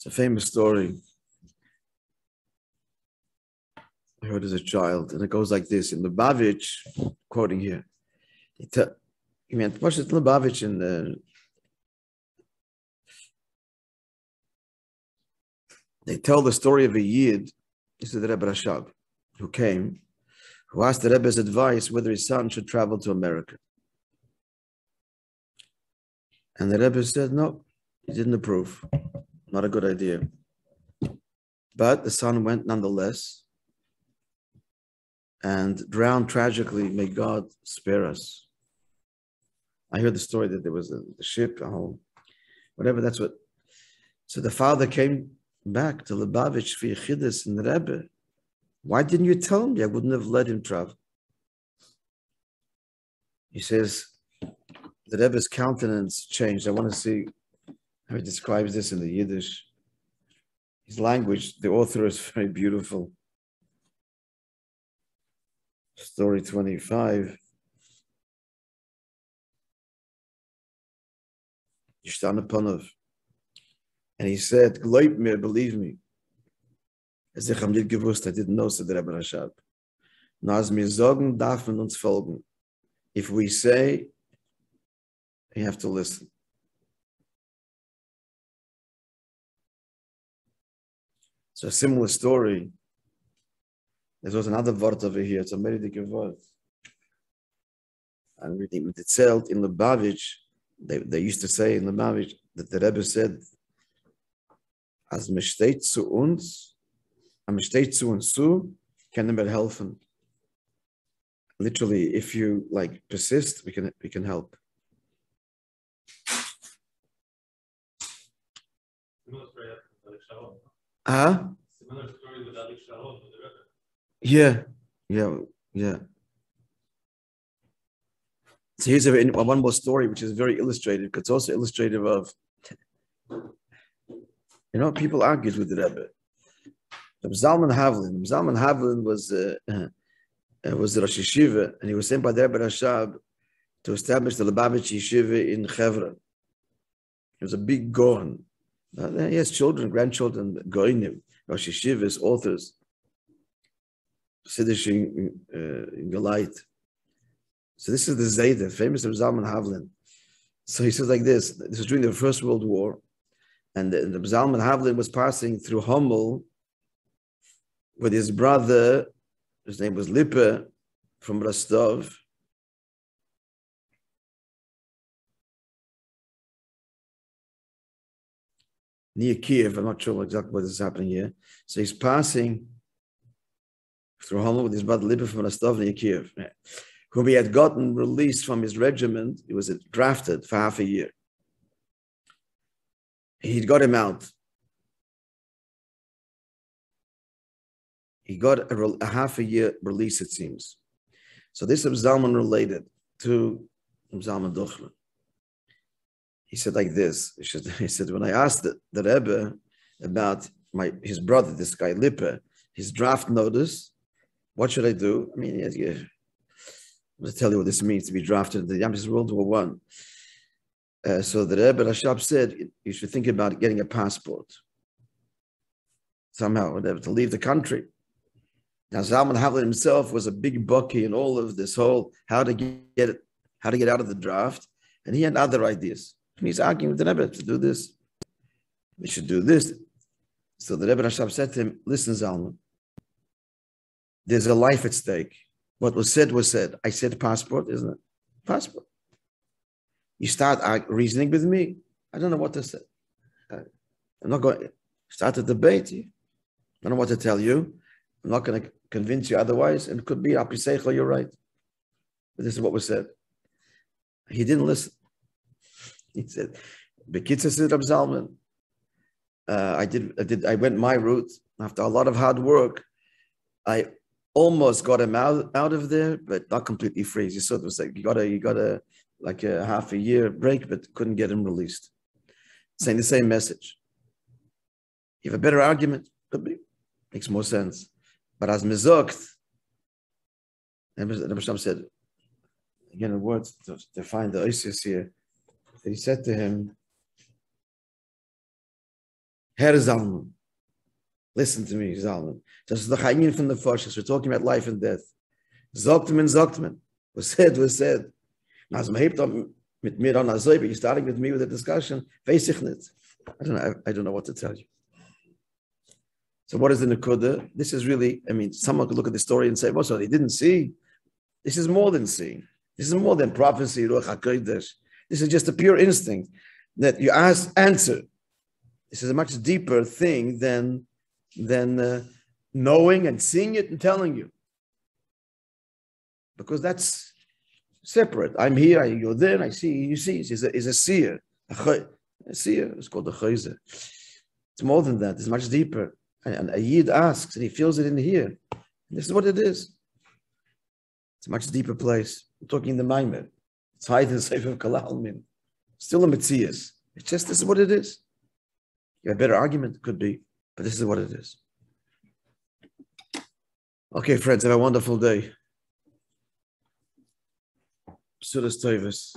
a famous story I heard as a child, and it goes like this. In Lubavitch, quoting here, he meant what's it Lubavitch in they tell the story of a Yid, this is the Rebbe Rashab, who asked the Rebbe's advice whether his son should travel to America. And the Rebbe said, no, he didn't approve. Not a good idea. But the son went nonetheless and drowned tragically. May God spare us. I heard the story that there was a ship, whatever, that's what. So the father came back to Lubavitch for Yechidus and the Rebbe. Why didn't you tell me? I wouldn't have let him travel. He says, the Rebbe's countenance changed. I want to see how he describes this in the Yiddish. His language, the author is very beautiful. Story 25. Yishtan. And he said, Glaub mir, believe me. As ich am nicht gewusst, I didn't know, said the Rebbe Rashab. No, as mir sagen, darf man uns folgen. If we say, you have to listen. So a similar story. There was another word over here. It's a very big word. And reading it itself in Lubavitch, they used to say in Lubavitch that the Rebbe said, as me steht zu uns, am steht zu uns zu, können wir helfen. Literally, if you persist, we can help. Similar story with Alex Sharon with the Rebbe. Yeah. So here's one more story which is very illustrative, because it's also illustrative of, people argued with the Rebbe. Zalman Havlin was the Rosh Yeshiva, and he was sent by the Rebbe Rashab to establish the Lubavitch Yeshiva in Hebron. He was a big Gohan. He has children, grandchildren, Goinim, Rosh Yeshivas, authors, Chassidic in Galite. So this is the Zayda, famous of Zalman Havlin. So he says like this was during the First World War, and the Zalman Havlin was passing through Hummel with his brother, his name was Lippe, from Rostov. Near Kiev, I'm not sure exactly what is happening here. So he's passing through Hummel with his brother Lippe from Rostov near Kiev, whom he had gotten released from his regiment. He was drafted for half a year. He'd got him out. He got a half a year release, it seems. So this is Zalman related to Zalman Duchman. He said like this. He said, when I asked the Rebbe about his brother, this guy Lippe, his draft notice, what should I do? I mean, I'm going to tell you what this means to be drafted in the Yam's World War I. So the Rebbe Rashab said, you should think about getting a passport. Somehow, whatever, to leave the country. Now, Zalman Havlin himself was a big bucky in all of this whole how to get out of the draft, and he had other ideas. And he's arguing with the Rebbe to do this. We should do this. So the Rebbe Rashab said to him, listen, Zalman, there's a life at stake. What was said was said. I said passport, isn't it? Passport. You start reasoning with me. I don't know what to say. I'm not going to start a debate. I don't know what to tell you. I'm not going to convince you otherwise. And it could be, Apiseichel, you're right. But this is what was said. He didn't listen. He said, Bekitza said Rab Zalman. I went my route. After a lot of hard work, I almost got him out of there, but not completely free. You saw it was like you got a like a half a year break, but couldn't get him released. Saying the same message. You have a better argument, could be. Makes more sense. But as Mizokt, and Rabbi Sham said, again, a word to find the ISIS here, that he said to him, Herr Zalman, listen to me, Zalman. Das ist doch ein Ingen von der Forschung. We're talking about life and death. Sagt man. Was said. Also man hebt mit mir an, also you're starting with me with a discussion, weiß ich nicht. I don't know what to tell you. So what is the Nekuda? This is really, someone could look at the story and say, well, so they didn't see. This is more than seeing. This is more than prophecy, Ruach HaKodesh. This is just a pure instinct that you answer. This is a much deeper thing than knowing and seeing it and telling you. Because that's separate. I'm here, you're there, I see, you see. It's a seer. A seer is called a chayzer. It's more than that. It's much deeper. And a yid asks, and he feels it in here. This is what it is. It's a much deeper place. We're talking in the Maimer. It's higher than Sefer of Kalalmin. Still a Metzias. It's just, this is what it is. You have a better argument, could be, but this is what it is. Okay, friends, have a wonderful day. Psudas Toivus.